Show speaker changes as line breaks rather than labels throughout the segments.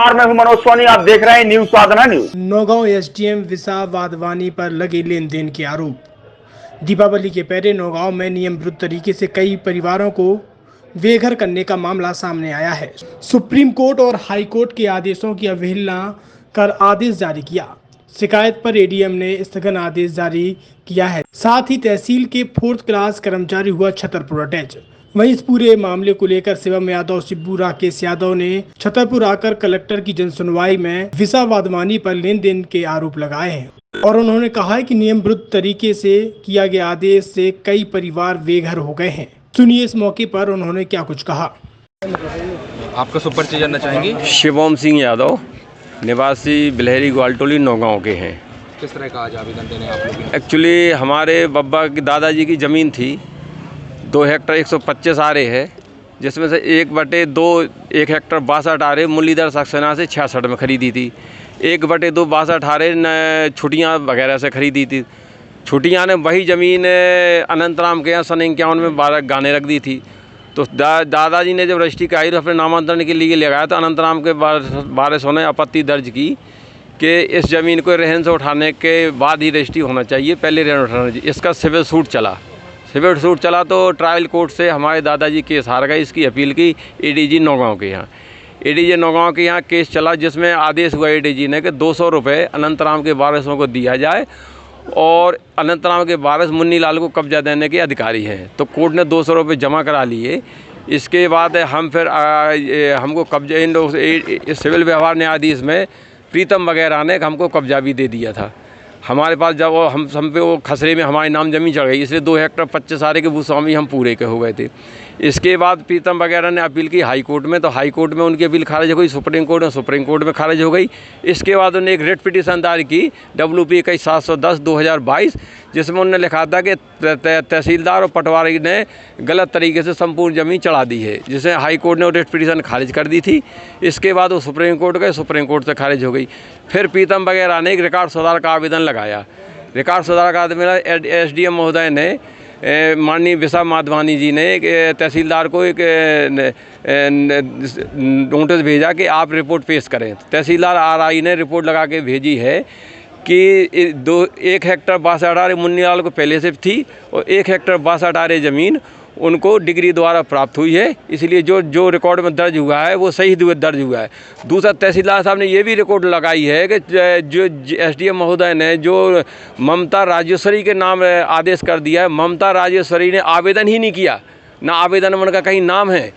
नमस्कार, मैं हूं मनोज सोनी। आप देख रहे हैं न्यूज साधना न्यूज।
नौगांव एसडीएम विसा वाधवानी पर लगे लेन देन के आरोप। दीपावली के पहले नौगांव में नियम विरुद्ध तरीके से कई परिवारों को बेघर करने का मामला सामने आया है। सुप्रीम कोर्ट और हाई कोर्ट के आदेशों की अवहेलना कर आदेश जारी किया। शिकायत पर एडीएम ने स्थगन आदेश जारी किया है। साथ ही तहसील के 4th क्लास कर्मचारी हुआ छतरपुर अटैच। वहीं इस पूरे मामले को लेकर शिवम यादव, शिब्बू राकेश यादव ने छतरपुर आकर कलेक्टर की जनसुनवाई में विसा वाधवानी पर लेन देन के आरोप लगाए हैं और उन्होंने कहा है कि नियम विरुद्ध तरीके से किया गया आदेश से कई परिवार बेघर हो गए हैं। सुनिए इस मौके पर उन्होंने क्या कुछ कहा।
आपका सुपरिचय जानना चाहेंगे?
शिवम सिंह यादव, निवासी बिलहरी ग्वालटोली नौगांव के हैं।
किस तरह का आज आवेदन देने आप लोग?
एक्चुअली हमारे बब्बा की दादाजी की ज़मीन थी, 2 हेक्टर 125 आरे है, जिसमें से 1/2 1 हेक्टर 62 आरे मुरलीधर सक्सेना से 66 में ख़रीदी थी। 1/2 62 आरे छुट्टियाँ वगैरह से ख़रीदी थी। छुट्टियाँ ने वही ज़मीन अनंतराम के यहाँ सन 51 में 12 गाने रख दी थी। तो दादाजी ने जब रजिस्ट्री कराई तो अपने नामांतरण के लिए लगाया तो अनंतराम के वारिसों ने आपत्ति दर्ज की कि इस ज़मीन को रहन से उठाने के बाद ही रजिस्ट्री होना चाहिए, पहले रहन उठाना चाहिए। इसका सिविल सूट चला तो ट्रायल कोर्ट से हमारे दादाजी केस हार गए। इसकी अपील की एडीजी नौगांव के यहाँ केस चला, जिसमें आदेश हुआ एडीजी ने कि 200 रुपये अनंतराम के वारिसों को दिया जाए और अनंतराम के वारिस मुन्नी लाल को कब्जा देने के अधिकारी हैं। तो कोर्ट ने 200 रुपये जमा करा लिए। इसके बाद हम फिर हमको कब्जा इस सिविल व्यवहार न्यायाधीश में प्रीतम वगैरह ने हमको कब्जा भी दे दिया था। हमारे पास जब हम पे वो खसरे में हमारे नाम ज़मीन चढ़ गई, इसलिए 2 हेक्टर 25 आरे के भूस्वामी हम पूरे के हो गए थे। इसके बाद प्रीतम वगैरह ने अपील की हाई कोर्ट में, तो हाई कोर्ट में उनकी अपील खारिज हो गई। सुप्रीम कोर्ट में खारिज हो गई। इसके बाद उन्होंने एक रिट पिटीशन दायर की WP 21/710/2022, जिसमें उन्होंने लिखा था कि तहसीलदार और पटवारी ने गलत तरीके से संपूर्ण ज़मीन चढ़ा दी है, जिसे हाई कोर्ट ने रिट पिटीशन खारिज कर दी थी। इसके बाद वो सुप्रीम कोर्ट गए, सुप्रीम कोर्ट से खारिज हो गई। फिर प्रीतम वगैरह ने एक रिकॉर्ड सुधार का आवेदन लगाया। रिकॉर्ड सुधार का आवेदन SDM महोदय ने माननीय विसा वाधवानी जी ने तहसीलदार को एक नोटिस भेजा कि आप रिपोर्ट पेश करें। तहसीलदार RI ने रिपोर्ट लगा के भेजी है कि 1 हेक्टर 62 आरे मुन्नी लाल को पहले से थी और 1 हेक्टर 62 आरे ज़मीन उनको डिग्री द्वारा प्राप्त हुई है। इसलिए जो रिकॉर्ड में दर्ज हुआ है वो सही दर्ज हुआ है। दूसरा, तहसीलदार साहब ने ये भी रिकॉर्ड लगाई है कि जो SDM महोदय ने जो ममता राजेश्वरी के नाम आदेश कर दिया है, ममता राजेश्वरी ने आवेदन ही नहीं किया, ना आवेदन में उनका कहीं नाम है।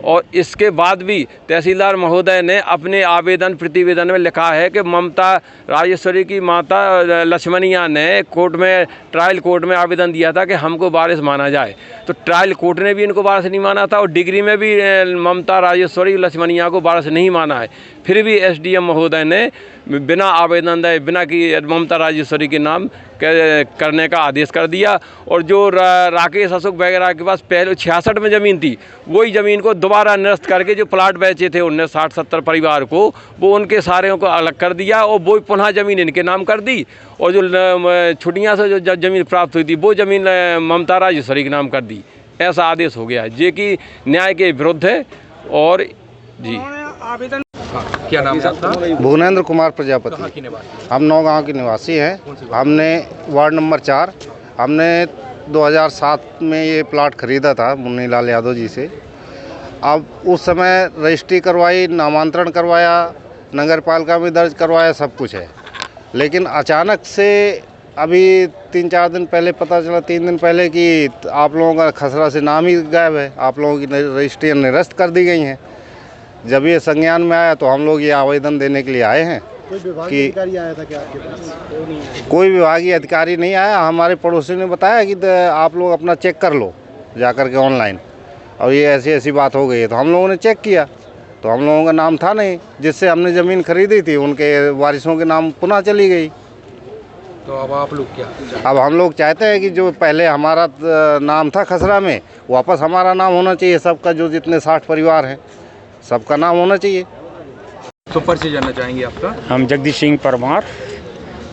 और इसके बाद भी तहसीलदार महोदय ने अपने आवेदन प्रतिवेदन में लिखा है कि ममता राजेश्वरी की माता लक्ष्मणिया ने ट्रायल कोर्ट में आवेदन दिया था कि हमको वारिस माना जाए। तो ट्रायल कोर्ट ने भी इनको वारिस नहीं माना था और डिग्री में भी ममता राजेश्वरी लक्ष्मणिया को वारिस नहीं माना है। फिर भी SDM महोदय ने बिना आवेदन दे, बिना कि ममता राजेश्वरी के नाम करने का आदेश कर दिया। और जो राकेश अशोक वगैरह के पास पहले 66 में ज़मीन थी, वही ज़मीन को दोबारा निरस्त करके जो प्लाट बेचे थे उनने 60-70 परिवार को, वो उनके सारे को अलग कर दिया और वो पुनः ज़मीन इनके नाम कर दी। और जो छुट्टियाँ से जो ज़मीन प्राप्त हुई थी वो ज़मीन ममता राजेश्वरी के नाम कर दी। ऐसा आदेश हो गया जो कि न्याय के विरुद्ध है। और जी
आवेदन
क्या नाम है आपका?
भुवनेंद्र कुमार प्रजापति। हम नौगांव के निवासी हैं। हमने वार्ड नंबर 4 हमने 2007 में ये प्लाट ख़रीदा था मुन्नी लाल यादव जी से। अब उस समय रजिस्ट्री करवाई, नामांतरण करवाया, नगर पालिका में दर्ज करवाया, सब कुछ है। लेकिन अचानक से अभी 3-4 दिन पहले पता चला, 3 दिन पहले कि आप लोगों का खसरा से नाम ही गायब है, आप लोगों की रजिस्ट्री निरस्त कर दी गई हैं। जब ये संज्ञान में आया तो हम लोग ये आवेदन देने के लिए आए हैं।
कोई विभागीय अधिकारी आया था क्या आपके पास?
कोई विभागीय अधिकारी नहीं आया। हमारे पड़ोसी ने बताया कि आप लोग अपना चेक कर लो जाकर के ऑनलाइन, और ये ऐसी बात हो गई है। तो हम लोगों ने चेक किया तो हम लोगों का नाम था नहीं, जिससे हमने ज़मीन खरीदी थी उनके वारिसों के नाम पुनः चली गई।
तो अब आप लोग क्या?
अब हम लोग चाहते हैं कि जो पहले हमारा नाम था खसरा में, वापस हमारा नाम होना चाहिए। सबका जो जितने 60 परिवार हैं सबका नाम होना चाहिए।
सुपरिचय जानना चाहेंगे आपका?
हम जगदीश सिंह परमार।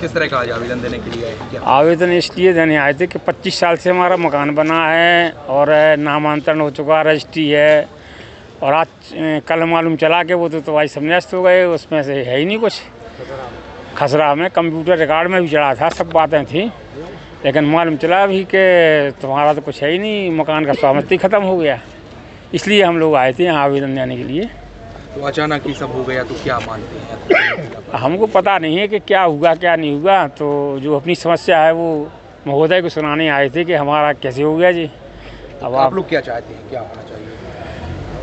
किस तरह का आज आवेदन देने के लिए आए? क्या
आवेदन इसलिए देने आए थे कि 25 साल से हमारा मकान बना है और नामांतरण हो चुका, रजिस्ट्री है और आज कल मालूम चला कि वो तो भाई सब नष्ट हो गए, उसमें से है ही नहीं कुछ। खसरा में कंप्यूटर रिकॉर्ड में भी चढ़ा था, सब बातें थी, लेकिन मालूम चला अभी कि तुम्हारा तो कुछ है ही नहीं, मकान का स्वामित्व ख़त्म हो गया। इसलिए हम लोग आए थे यहाँ आवेदन देने के लिए।
तो अचानक ही सब हो गया, तो क्या मानते हैं?
हमको पता नहीं है कि क्या हुआ क्या नहीं हुआ, तो जो अपनी समस्या है वो महोदय को सुनाने आए थे कि हमारा कैसे हो गया जी। अब
आप लोग क्या चाहते हैं, क्या होना चाहिए?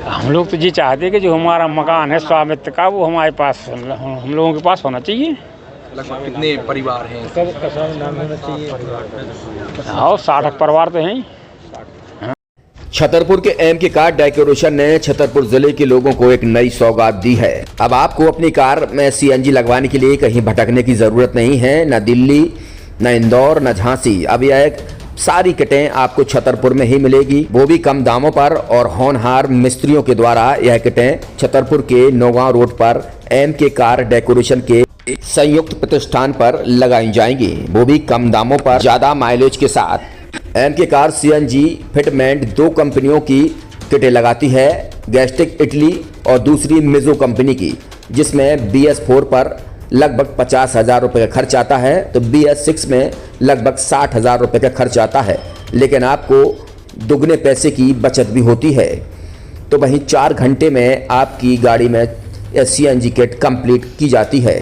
हम लोग तो ये चाहते हैं कि जो हमारा मकान है स्वामित्व का वो हमारे पास, हम लोगों के पास होना चाहिए।
लगभग कितने परिवार हैं?
और 60 परिवार तो हैं।
छतरपुर के एमके कार डेकोरेशन ने छतरपुर जिले के लोगों को एक नई सौगात दी है। अब आपको अपनी कार में सीएनजी लगवाने के लिए कहीं भटकने की जरूरत नहीं है, न दिल्ली, न इंदौर, न झांसी। अब यह एक सारी किटें आपको छतरपुर में ही मिलेगी, वो भी कम दामों पर और होनहार मिस्त्रियों के द्वारा। यह किटें छतरपुर के नौगांव रोड पर एमके कार डेकोरेशन के संयुक्त प्रतिष्ठान पर लगाई जाएंगी, वो भी कम दामों पर, ज्यादा माइलेज के साथ। एमके कार सीएनजी फिटमेंट 2 कंपनियों की किटें लगाती है, गैस्टिक इटली और दूसरी मिजो कंपनी की, जिसमें BS4 पर लगभग 50,000 रुपये का खर्च आता है, तो BS6 में लगभग 60,000 रुपये का खर्च आता है, लेकिन आपको दुगने पैसे की बचत भी होती है। तो वहीं 4 घंटे में आपकी गाड़ी में सीएनजी किट कंप्लीट की जाती है।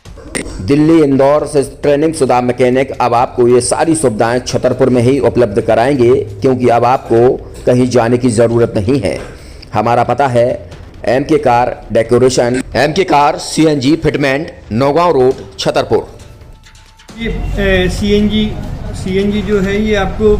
दिल्ली, इंदौर से ट्रेनिंग शुदा मैकेनिक अब आपको ये सारी सुविधाएं छतरपुर में ही उपलब्ध कराएंगे, क्योंकि अब आपको कहीं जाने की ज़रूरत नहीं है। हमारा पता है MK car decoration, MK car CNG fitment, Naugaon road, Chhatarpur.
ये सीएनजी जो है ये आपको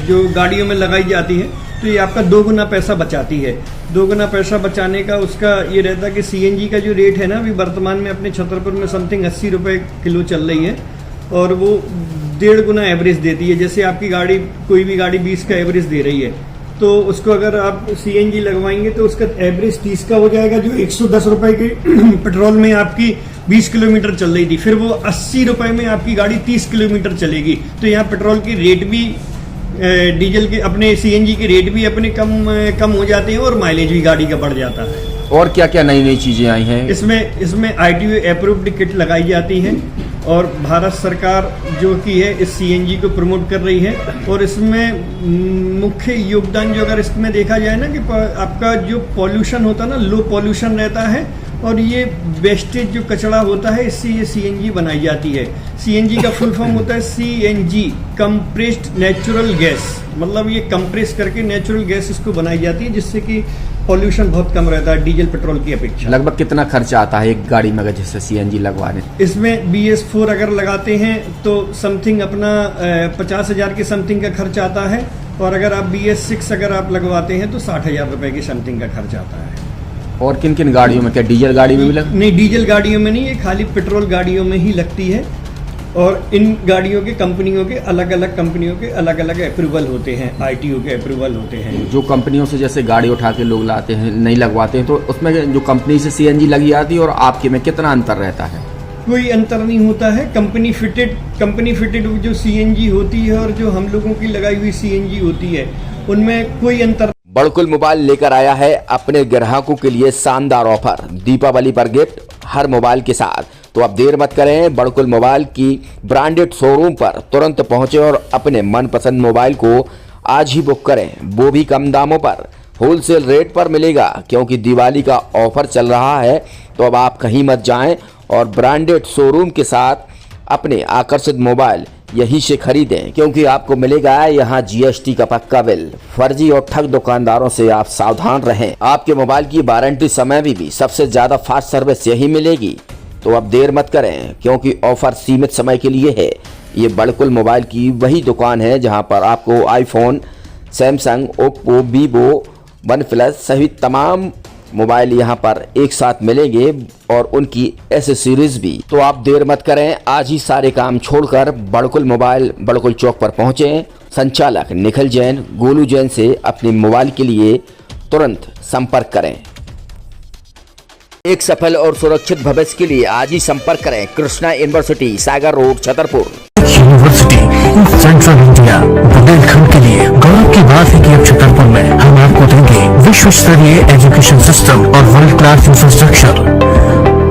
जो गाड़ियों में लगाई जाती है, तो ये आपका 2 गुना पैसा बचाती है। 2 गुना पैसा बचाने का उसका ये रहता है कि सीएनजी का जो रेट है ना, अभी वर्तमान में अपने छतरपुर में समथिंग 80 रुपये किलो चल रही है, और वो 1.5 गुना एवरेज देती है। जैसे आपकी गाड़ी, कोई भी गाड़ी 20 का एवरेज दे रही है, तो उसको अगर आप सीएनजी लगवाएंगे तो उसका एवरेज 30 का हो जाएगा। जो 110 रुपये की पेट्रोल में आपकी 20 किलोमीटर चल रही थी, फिर वो 80 रुपये में आपकी गाड़ी 30 किलोमीटर चलेगी। तो यहाँ पेट्रोल की रेट भी, डीजल के, अपने सीएनजी के रेट भी अपने कम हो जाते हैं, और माइलेज भी गाड़ी का बढ़ जाता है।
और क्या क्या नई नई चीजें आई हैं?
इसमें ITO अप्रूव्ड किट लगाई जाती है, और भारत सरकार जो की है इस सीएनजी को प्रमोट कर रही है। और इसमें मुख्य योगदान जो अगर इसमें देखा जाए ना, कि आपका जो पॉल्यूशन होता है ना, लो पॉल्यूशन रहता है, और ये वेस्टेज जो कचरा होता है, इससे ये सीएनजी बनाई जाती है। सीएनजी का फुल फॉर्म होता है CNG, कंप्रेस्ड नेचुरल गैस, मतलब ये कंप्रेस करके नेचुरल गैस इसको बनाई जाती है, जिससे कि पॉल्यूशन बहुत कम रहता है डीजल पेट्रोल की अपेक्षा।
लगभग कितना खर्चा आता है एक गाड़ी में अगर जैसे सीएनजी लगवाने?
इसमें BS4 अगर लगाते हैं तो समथिंग अपना 50,000 के समथिंग का खर्च आता है, और अगर आप BS6 अगर आप लगवाते हैं तो 60,000 रुपये की समथिंग का खर्च आता है।
और किन किन गाड़ियों में? क्या डीजल गाड़ी में भी लग?
नहीं, डीजल गाड़ियों में नहीं, ये खाली पेट्रोल गाड़ियों में ही लगती है। और इन गाड़ियों के कंपनियों के अलग अलग अप्रूवल होते हैं, ITO के अप्रूवल होते हैं।
जो कंपनियों से जैसे गाड़ी उठा के लोग लाते हैं, नहीं लगवाते हैं, तो उसमें जो कंपनी से सीएनजी लगी आती है और आपके में कितना अंतर रहता है?
कोई अंतर नहीं होता है। कंपनी फिटेड जो सीएनजी होती है और जो हम लोगों की लगाई हुई सीएनजी होती है, उनमें कोई अंतर।
बड़कुल मोबाइल लेकर आया है अपने ग्राहकों के लिए शानदार ऑफर, दीपावली पर गिफ्ट हर मोबाइल के साथ। तो अब देर मत करें, बड़कुल मोबाइल की ब्रांडेड शोरूम पर तुरंत पहुंचे और अपने मनपसंद मोबाइल को आज ही बुक करें, वो भी कम दामों पर, होलसेल रेट पर मिलेगा, क्योंकि दिवाली का ऑफर चल रहा है। तो अब आप कहीं मत जाएं और ब्रांडेड शोरूम के साथ अपने आकर्षित मोबाइल यहीं से खरीदें, क्योंकि आपको मिलेगा यहाँ GST का पक्का बिल। फर्जी और ठग दुकानदारों से आप सावधान रहें। आपके मोबाइल की वारंटी समय में भी सबसे ज्यादा फास्ट सर्विस यही मिलेगी। तो अब देर मत करें, क्योंकि ऑफर सीमित समय के लिए है। ये बड़कुल मोबाइल की वही दुकान है जहां पर आपको iPhone, Samsung, Oppo, Vivo, OnePlus सहित तमाम मोबाइल यहां पर एक साथ मिलेंगे, और उनकी एसेसरीज भी। तो आप देर मत करें, आज ही सारे काम छोड़कर बड़कुल मोबाइल बड़कुल चौक पर पहुंचें। संचालक निखिल जैन, गोलू जैन से अपने मोबाइल के लिए तुरंत संपर्क करें। एक सफल और सुरक्षित भविष्य के लिए आज ही संपर्क करें Krishna university, Sagar road, Chhatarpur.
University in central India Bundelkhand के लिए गौरव की बात है कि अब छतरपुर में हम आपको देंगे विश्व स्तरीय एजुकेशन सिस्टम और वर्ल्ड क्लास इंफ्रास्ट्रक्चर।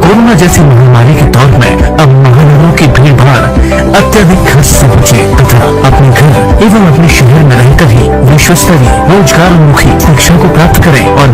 कोरोना जैसी महामारी के दौर में अब महानगरों की भीड़ भाड़ अत्यधिक खर्च से बचे तथा अपने घर एवं अपने शहर में रहकर ही विश्व स्तरीय रोजगार उन्मुखी शिक्षा को प्राप्त करें और